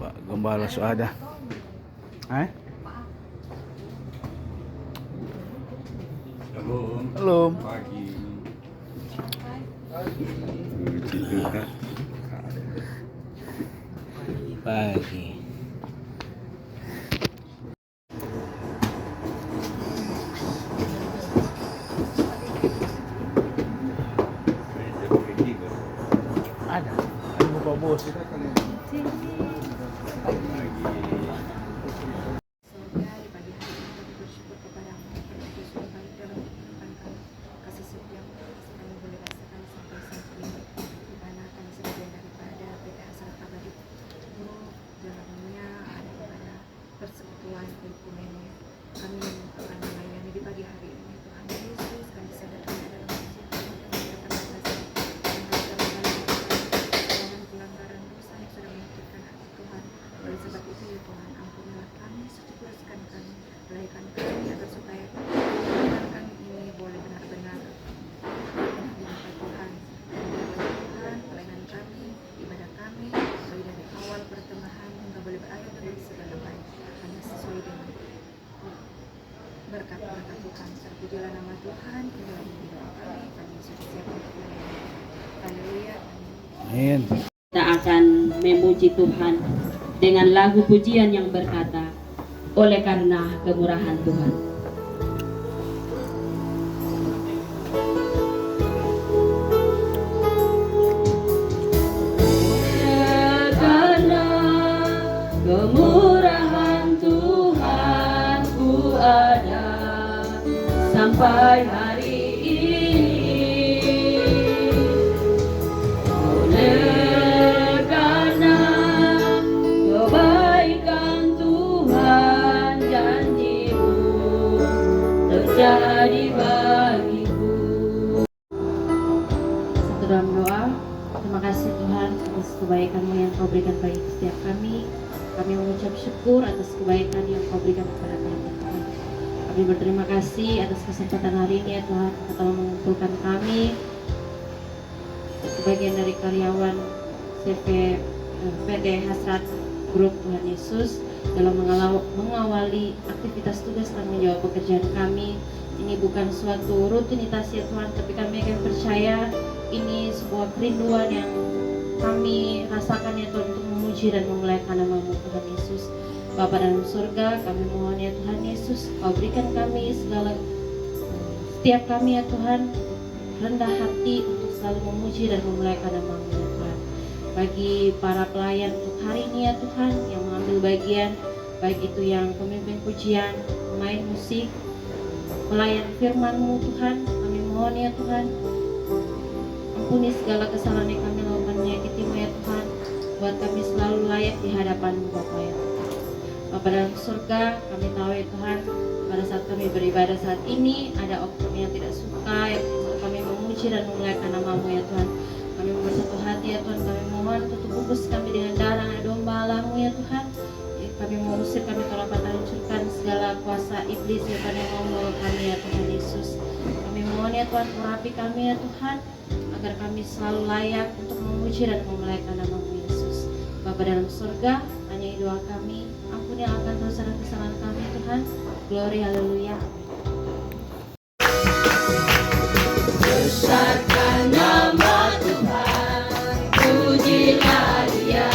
Pak Gembala Suada. Hai. Belum. Pagi. Pagi. Ada buka bos. Persekutuan keikumennya kami akan melayani di pagi hari ini. Tuhan Yesus, kami sadarkan dalam pelanggaran dosa yang sudah menyakitkan hati Tuhan. Oleh sebab itu ya Tuhan, ampunilah kami, suci kuruskan kami, layakkan kami agar supaya kami ini boleh benar-benar dinyatakan Tuhan. Tuhan, pelayanan kami, ibadah kami, mulai dari awal pertengahan hingga boleh berakhir dengan segala baik, hanya sesuai dengan berkat-berkat Tuhan. Terpujilah nama Tuhan, inilah doa kami, kami sudah siap untuk melayani. Haleluya. Amin. Kita akan memuji Tuhan dengan lagu pujian yang berkata, oleh karena kemurahan Tuhan. Karena kemurahan Tuhan ku ada sampai hari ini. Oleh karena kebaikan Tuhan, janji-Mu terjadi bagiku. Satu dalam doa. Terima kasih Tuhan atas kebaikan-Mu yang Kau berikan bagi setiap kami. Kami mengucap syukur atas kebaikan yang Kau berikan kepada kami, Tuhan. Kami berterima kasih atas kesempatan hari ini ya Tuhan, Kau telah mengumpulkan kami sebagian dari karyawan PT Hasrat Group Tuhan Yesus dalam mengawali aktivitas tugas dan menjawab pekerjaan kami. Ini bukan suatu rutinitas ya Tuhan, tapi kami akan percaya ini sebuah kerinduan yang kami rasakan ya Tuhan, untuk memuji dan memuliakan nama-Mu Tuhan Yesus. Bapa dalam surga, kami mohon ya Tuhan Yesus, Kau berikan kami setiap kami ya Tuhan, rendah hati untuk selalu memuji dan memuliakan nama-Mu ya Tuhan. Bagi para pelayan untuk hari ini ya Tuhan, yang mengambil bagian, baik itu yang pemimpin pujian, pemain musik, pelayan firman-Mu Tuhan, kami mohon ya Tuhan, ampuni segala kesalahan yang kami lakukan menyakiti-Mu ya Tuhan. Buat kami selalu layak di hadapan-Mu Bapa ya Tuhan. Bapa dalam surga, kami tahu ya Tuhan, pada saat kami beribadah saat ini ada oknum yang tidak suka, yang kami memuji dan memuliakan nama-Mu ya Tuhan. Kami bersatu hati ya Tuhan, kami mohon tutup bungkus kami dengan darah domba Allah-Mu ya Tuhan. Kami mengusir, kami tolong hancurkan segala kuasa iblis ya Tuhan yang mau kami ya Tuhan Yesus. Kami mohon ya Tuhan, urapi kami ya Tuhan, agar kami selalu layak untuk memuji dan memuliakan nama-Mu Yesus. Bapa dalam surga, hanya doa kami, ampuni akan dosa dan kesalahan kami Tuhan. Glory, haleluya. Besarkan nama Tuhan, pujilah Dia.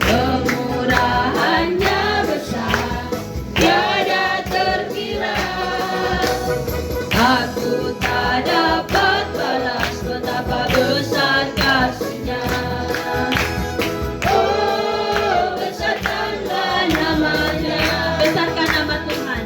Kemurahannya besar, tiada terkira. Aku tak dapat balas betapa besar kasih-Nya. Oh, besarkanlah nama-Nya. Besarkan nama Tuhan.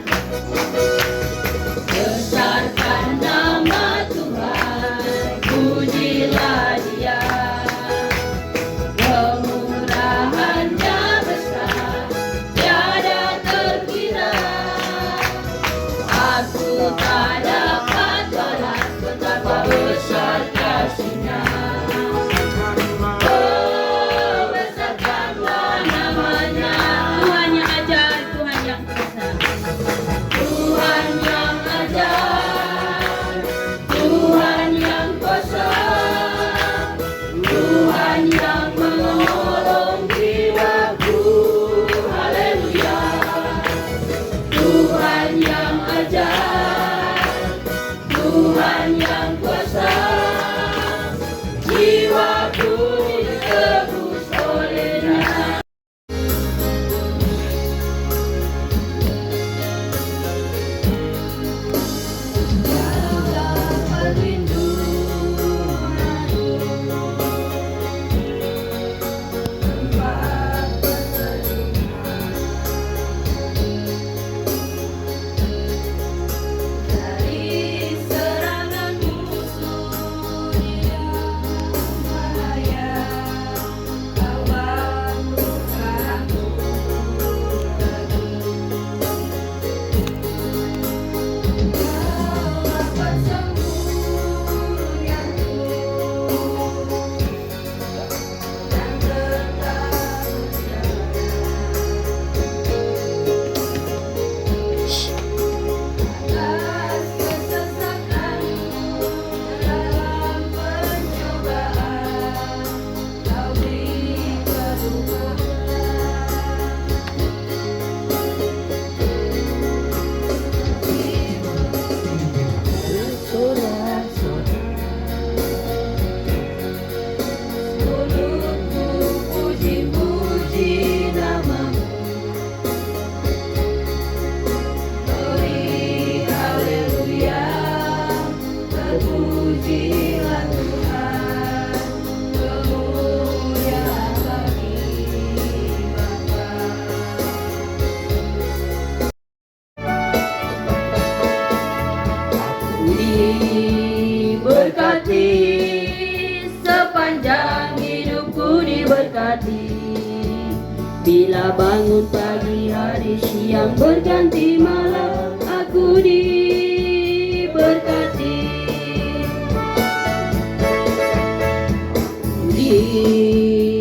Bila bangun pagi hari siang berganti malam, aku diberkati.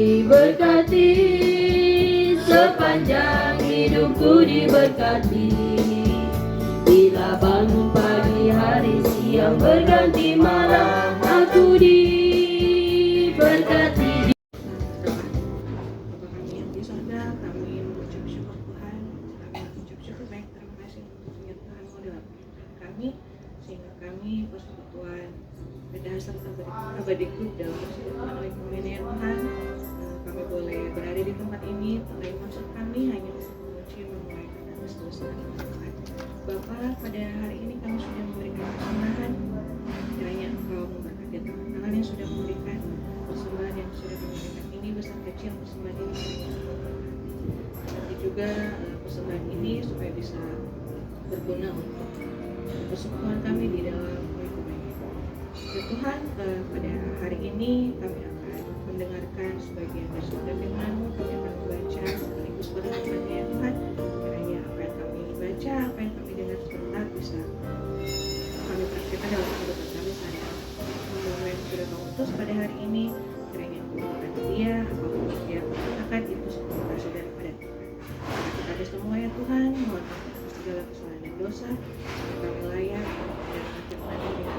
Diberkati sepanjang hidupku diberkati. Bila bangun pagi hari siang berganti malam, aku diberkati. Bapa kami yang di surga, kami mengucap syukur Tuhan. Kami mengucap syukur baik terima kasih untuk penyertaan dalam kami, sehingga kami persekutuan berdasar abadiku dalam persekutuan oleh kemuliaan Tuhan. Kami boleh berada di tempat ini, mulai maksud kami hanya untuk memuji memuliakan nama Tuhan. Bapa, pada hari ini kami sudah memberikan persembahan, kiranya Engkau memberkati tangan-tangan yang sudah memberikan persembahan yang sudah diberikan ini, besar kecil persembahan ini. Nanti juga persembahan ini supaya bisa berguna untuk persekutuan kami di dalam ya Tuhan, pada hari ini kami akan mendengarkan sebagian dari sabda firman-Mu. Kami akan membaca sekaligus berdoa ya Tuhan, kiranya apa yang kami baca, apa yang kami dengar sebentar bisa kami praktikkan dalam kehidupan kami sehari-hari. Semoga yang sudah Kau utus pada hari ini, kiranya Engkau memberkati dia, apapun yang dia katakan itu semua berasal daripada Tuhan. Kepada semua ya Tuhan, mohon ampun atas segala kesalahan dan dosa, kami layak dan firman dengan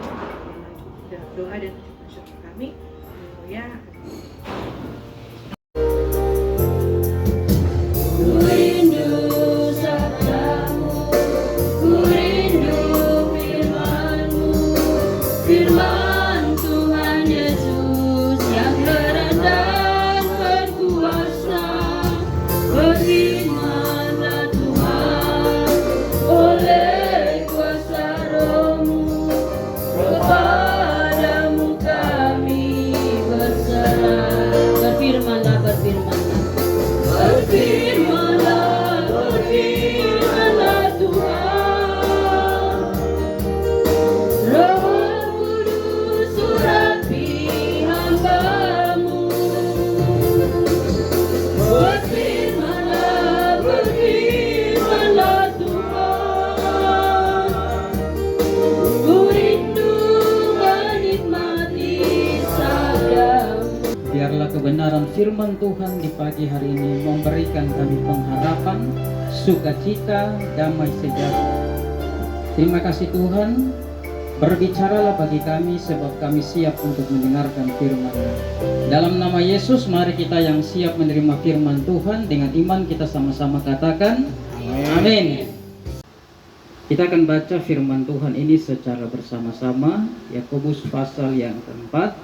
doa dan ucapan syukur kami. Haleluya. Ku rindu sabdamu, ku rindu firman-Mu, firman Tuhan Yesus yang keren dan berkuasa. Berimanlah Tuhan oleh kuasa Roh-Mu, kepadamu kami berserah. Berfirmanlah, berfirmanlah, berfirmanlah, berfirmanlah Tuhan. Roh Kudus urapi hamba-Mu. Berfirmanlah, berfirmanlah Tuhan. Ku rindu menikmati sabda-Mu. Biarlah kebenaran firman Tuhan di pagi hari ini memberikan kami pengharapan, sukacita, damai sejahtera. Terima kasih Tuhan, berbicaralah bagi kami sebab kami siap untuk mendengarkan firman-Mu. Dalam nama Yesus, mari kita yang siap menerima firman Tuhan dengan iman kita sama-sama katakan amin. Kita akan baca firman Tuhan ini secara bersama-sama. Yakobus pasal yang keempat,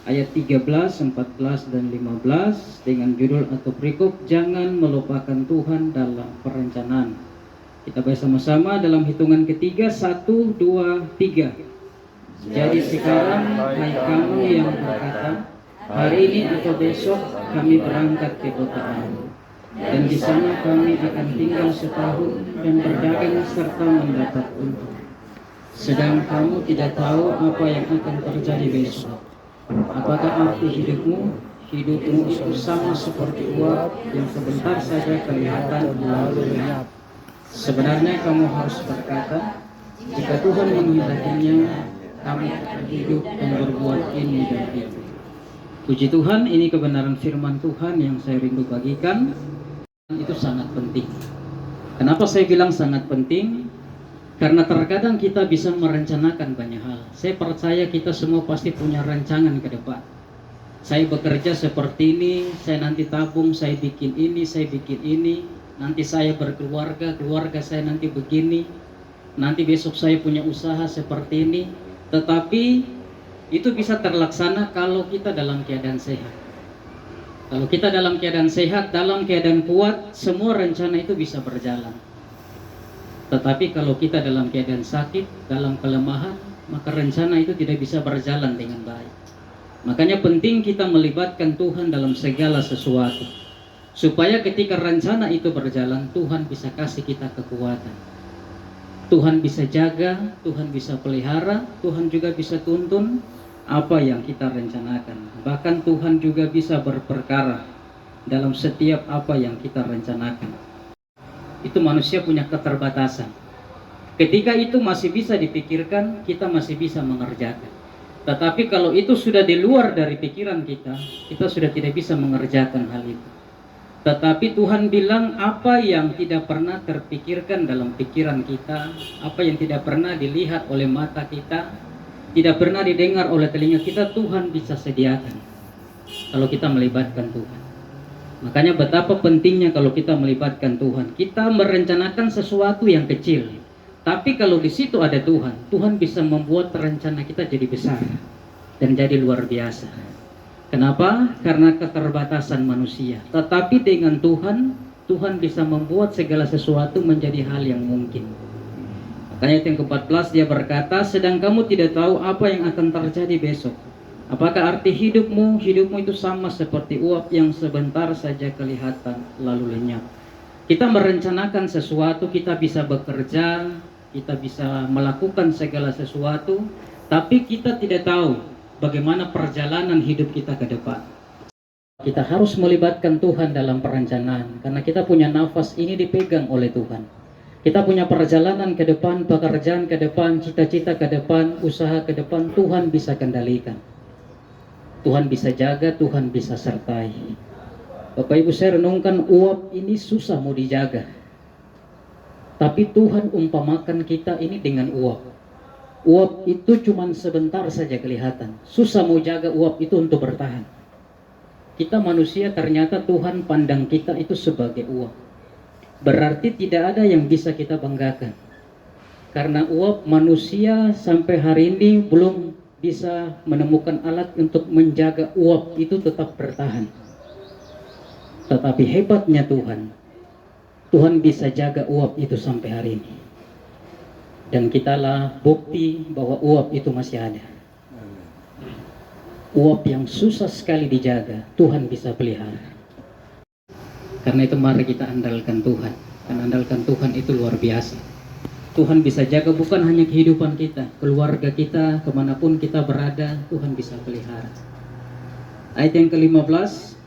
ayat 13, 14, dan 15 dengan judul atau perikop jangan melupakan Tuhan dalam perencanaan. Kita baca sama-sama dalam hitungan ketiga, 1, 2, 3. Jadi sekarang hai kamu yang berkata, hari ini atau besok kami berangkat ke kota A, dan di sana kami akan tinggal setahun dan berdagang serta mendapat untung. Sedang kamu tidak tahu apa yang akan terjadi besok. Apakah arti hidupmu? Hidupmu itu sama seperti uap yang sebentar saja kelihatan lalu lenyap. Sebenarnya kamu harus berkata, jika Tuhan menghendakinya, kami akan hidup dan berbuat ini dan itu. Puji Tuhan, ini kebenaran firman Tuhan yang saya rindu bagikan. Itu sangat penting. Kenapa saya bilang sangat penting? Karena terkadang kita bisa merencanakan banyak hal. Saya percaya kita semua pasti punya rancangan ke depan. Saya bekerja seperti ini, saya nanti tabung, saya bikin ini, saya bikin ini. Nanti saya berkeluarga, keluarga saya nanti begini. Nanti besok saya punya usaha seperti ini. Tetapi itu bisa terlaksana kalau kita dalam keadaan sehat. Kalau kita dalam keadaan sehat, dalam keadaan kuat, semua rencana itu bisa berjalan. Tetapi kalau kita dalam keadaan sakit, dalam kelemahan, maka rencana itu tidak bisa berjalan dengan baik. Makanya penting kita melibatkan Tuhan dalam segala sesuatu. Supaya ketika rencana itu berjalan, Tuhan bisa kasih kita kekuatan. Tuhan bisa jaga, Tuhan bisa pelihara, Tuhan juga bisa tuntun apa yang kita rencanakan. Bahkan Tuhan juga bisa berperkara dalam setiap apa yang kita rencanakan. Itu manusia punya keterbatasan. Ketika itu masih bisa dipikirkan, kita masih bisa mengerjakan. Tetapi kalau itu sudah di luar dari pikiran kita, kita sudah tidak bisa mengerjakan hal itu. Tetapi Tuhan bilang apa yang tidak pernah terpikirkan dalam pikiran kita, apa yang tidak pernah dilihat oleh mata kita, tidak pernah didengar oleh telinga kita, Tuhan bisa sediakan kalau kita melibatkan Tuhan. Makanya betapa pentingnya kalau kita melibatkan Tuhan. Kita merencanakan sesuatu yang kecil, tapi kalau di situ ada Tuhan, Tuhan bisa membuat rencana kita jadi besar dan jadi luar biasa. Kenapa? Karena keterbatasan manusia. Tetapi dengan Tuhan, Tuhan bisa membuat segala sesuatu menjadi hal yang mungkin. Makanya yang ke-14 dia berkata, sedang kamu tidak tahu apa yang akan terjadi besok. Apakah arti hidupmu? Hidupmu itu sama seperti uap yang sebentar saja kelihatan lalu lenyap. Kita merencanakan sesuatu, kita bisa bekerja, kita bisa melakukan segala sesuatu, tapi kita tidak tahu bagaimana perjalanan hidup kita ke depan. Kita harus melibatkan Tuhan dalam perencanaan, karena kita punya nafas ini dipegang oleh Tuhan. Kita punya perjalanan ke depan, pekerjaan ke depan, cita-cita ke depan, usaha ke depan, Tuhan bisa kendalikan. Tuhan bisa jaga, Tuhan bisa sertai. Bapak Ibu, saya renungkan uap ini susah mau dijaga. Tapi Tuhan umpamakan kita ini dengan uap. Uap itu cuma sebentar saja kelihatan. Susah mau jaga uap itu untuk bertahan. Kita manusia ternyata Tuhan pandang kita itu sebagai uap. Berarti tidak ada yang bisa kita banggakan. Karena uap manusia sampai hari ini belum bisa menemukan alat untuk menjaga uap itu tetap bertahan. Tetapi hebatnya Tuhan, Tuhan bisa jaga uap itu sampai hari ini. Dan kitalah bukti bahwa uap itu masih ada. Uap yang susah sekali dijaga, Tuhan bisa pelihara. Karena itu mari kita andalkan Tuhan. Dan andalkan Tuhan itu luar biasa. Tuhan bisa jaga bukan hanya kehidupan kita, keluarga kita, kemanapun kita berada, Tuhan bisa pelihara. Ayat yang ke-15.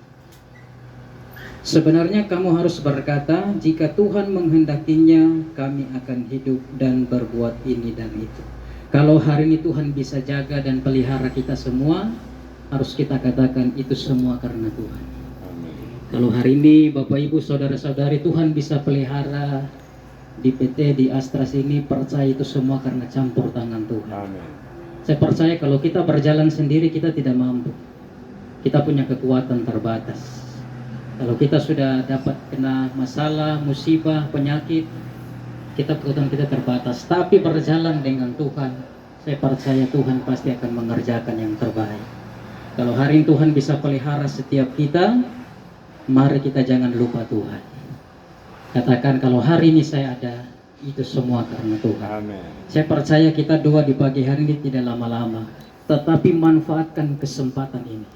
Sebenarnya kamu harus berkata, jika Tuhan menghendakinya, kami akan hidup dan berbuat ini dan itu. Kalau hari ini Tuhan bisa jaga dan pelihara kita semua, harus kita katakan itu semua karena Tuhan. Amin. Kalau hari ini Bapak Ibu Saudara-saudari Tuhan bisa pelihara di PT, di Astras ini, percaya itu semua karena campur tangan Tuhan. Amin. Saya percaya kalau kita berjalan sendiri kita tidak mampu. Kita punya kekuatan terbatas. Kalau kita sudah dapat kena masalah, musibah, penyakit, kekuatan kita terbatas. Tapi berjalan dengan Tuhan, saya percaya Tuhan pasti akan mengerjakan yang terbaik. Kalau hari ini Tuhan bisa pelihara setiap kita, mari kita jangan lupa Tuhan. Katakan, kalau hari ini saya ada, itu semua karena Tuhan. Amen. Saya percaya kita doa di pagi hari ini tidak lama-lama, tetapi manfaatkan kesempatan ini.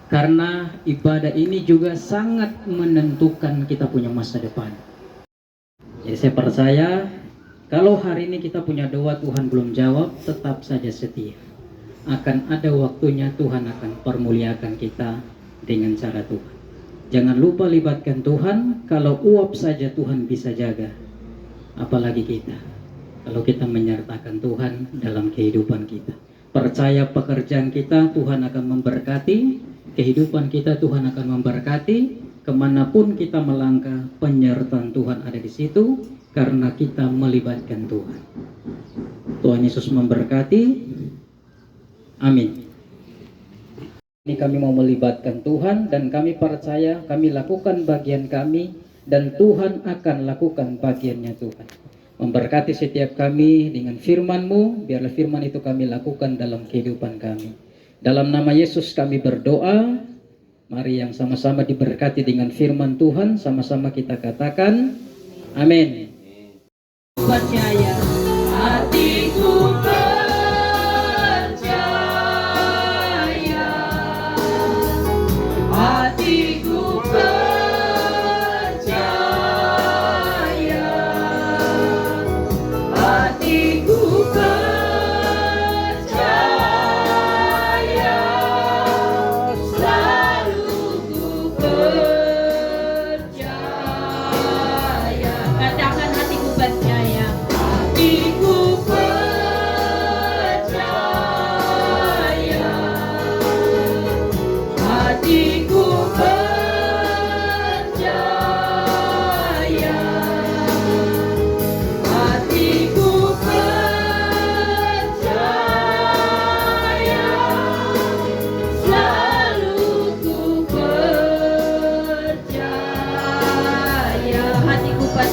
Karena ibadah ini juga sangat menentukan kita punya masa depan. Jadi saya percaya kalau hari ini kita punya doa Tuhan belum jawab, tetap saja setia. Akan ada waktunya Tuhan akan permuliakan kita dengan cara Tuhan. Jangan lupa libatkan Tuhan. Kalau uap saja Tuhan bisa jaga, apalagi kita. Kalau kita menyertakan Tuhan dalam kehidupan kita. Percaya pekerjaan kita Tuhan akan memberkati. Kehidupan kita Tuhan akan memberkati. Kemanapun kita melangkah, penyertaan Tuhan ada di situ karena kita melibatkan Tuhan. Tuhan Yesus memberkati. Amin. Ini kami mau melibatkan Tuhan dan kami percaya kami lakukan bagian kami dan Tuhan akan lakukan bagiannya Tuhan. Memberkati setiap kami dengan firman-Mu, biarlah firman itu kami lakukan dalam kehidupan kami. Dalam nama Yesus kami berdoa. Mari yang sama-sama diberkati dengan firman Tuhan, sama-sama kita katakan amin. Percaya hatiku percaya, hatiku percaya, hatiku percaya, selalu ku percaya.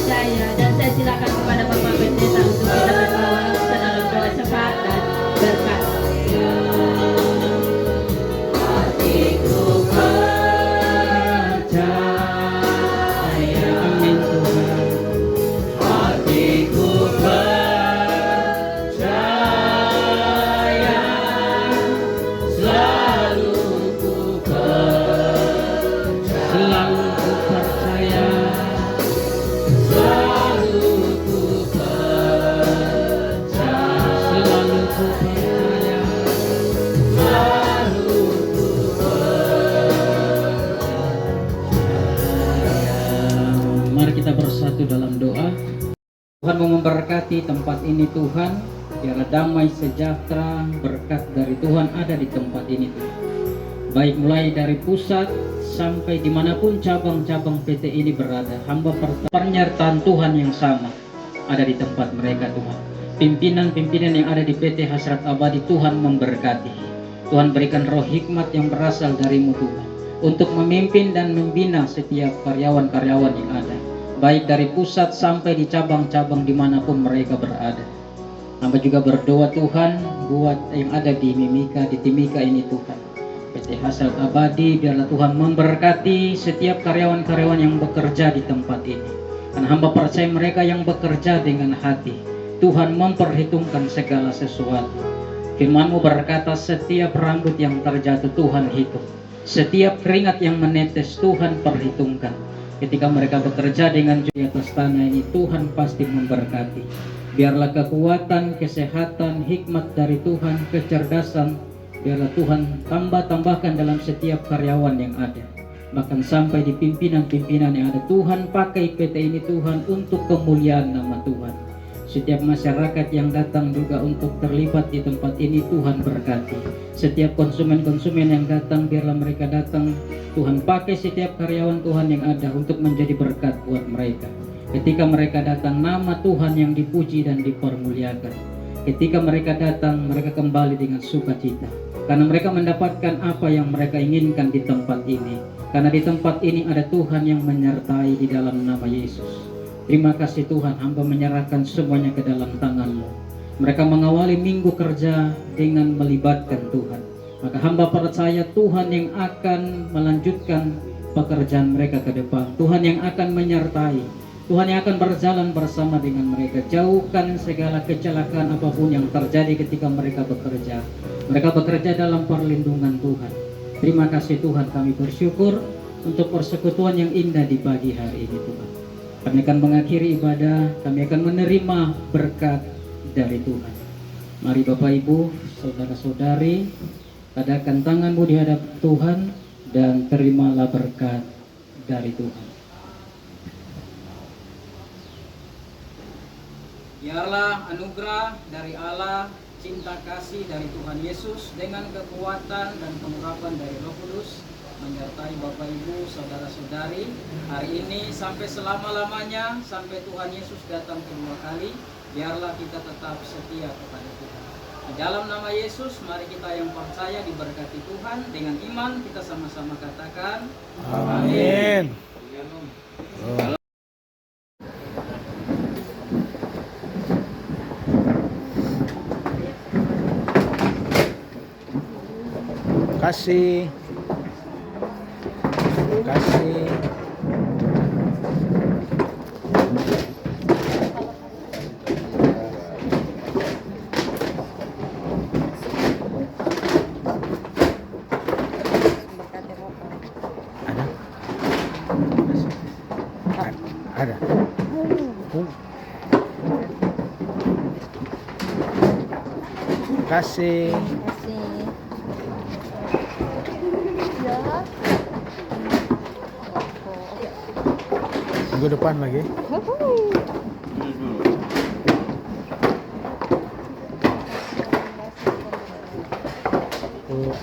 percaya. Dan saya silakan kepada Bapak Pendeta untuk kita berbawa ke dalam doa syafaat dan berkat. Hatiku percaya, amin Tuhan. Hatiku percaya, selalu ku percaya, selalu ku percaya, selalu ku percaya, selalu ku percaya, selalu ku percaya. Mari kita bersatu dalam doa. Tuhan mau memberkati tempat ini Tuhan, biarlah damai sejahtera berkat dari Tuhan ada di tempat ini Tuhan. Baik mulai dari pusat sampai dimanapun cabang-cabang PT ini berada, hamba penyertaan Tuhan yang sama ada di tempat mereka Tuhan. Pimpinan-pimpinan yang ada di PT Hasrat Abadi Tuhan memberkati. Tuhan berikan roh hikmat yang berasal darimu Tuhan, untuk memimpin dan membina setiap karyawan-karyawan yang ada, baik dari pusat sampai di cabang-cabang dimanapun mereka berada. Hamba juga berdoa Tuhan buat yang ada di Mimika, di Timika ini Tuhan, PT Hasrat Abadi, biarlah Tuhan memberkati setiap karyawan-karyawan yang bekerja di tempat ini. Karena hamba percaya mereka yang bekerja dengan hati, Tuhan memperhitungkan segala sesuatu. Firman-Mu berkata setiap rambut yang terjatuh Tuhan hitung, setiap keringat yang menetes Tuhan perhitungkan. Ketika mereka bekerja dengan di atas tanah ini, Tuhan pasti memberkati. Biarlah kekuatan, kesehatan, hikmat dari Tuhan, kecerdasan, biarlah Tuhan tambahkan dalam setiap karyawan yang ada. Bahkan sampai di pimpinan-pimpinan yang ada, Tuhan pakai PT ini Tuhan untuk kemuliaan nama Tuhan. Setiap masyarakat yang datang juga untuk terlibat di tempat ini Tuhan berkati. Setiap konsumen-konsumen yang datang, biarlah mereka datang, Tuhan pakai setiap karyawan Tuhan yang ada untuk menjadi berkat buat mereka. Ketika mereka datang, nama Tuhan yang dipuji dan dipermuliakan. Ketika mereka datang, mereka kembali dengan sukacita, karena mereka mendapatkan apa yang mereka inginkan di tempat ini. Karena di tempat ini ada Tuhan yang menyertai di dalam nama Yesus. Terima kasih Tuhan, hamba menyerahkan semuanya ke dalam tangan-Mu. Mereka mengawali minggu kerja dengan melibatkan Tuhan. Maka hamba percaya Tuhan yang akan melanjutkan pekerjaan mereka ke depan. Tuhan yang akan menyertai. Tuhan yang akan berjalan bersama dengan mereka. Jauhkan segala kecelakaan apapun yang terjadi ketika mereka bekerja. Mereka bekerja dalam perlindungan Tuhan. Terima kasih Tuhan, kami bersyukur untuk persekutuan yang indah di pagi hari ini Tuhan. Kami akan mengakhiri ibadah, kami akan menerima berkat dari Tuhan. Mari Bapak Ibu, saudara-saudari, adakan tanganmu di hadapan Tuhan dan terimalah berkat dari Tuhan. Biarlah anugerah dari Allah, cinta kasih dari Tuhan Yesus dengan kekuatan dan pengurapan dari Roh Kudus menyertai Bapak Ibu, saudara-saudari hari ini sampai selama-lamanya, sampai Tuhan Yesus datang kedua kali. Biarlah kita tetap setia kepada Tuhan. Di dalam nama Yesus, mari kita yang percaya diberkati Tuhan. Dengan iman kita sama-sama katakan Amin. Kasih. Kasih. Ada. Kasih. Minggu depan lagi. Oh.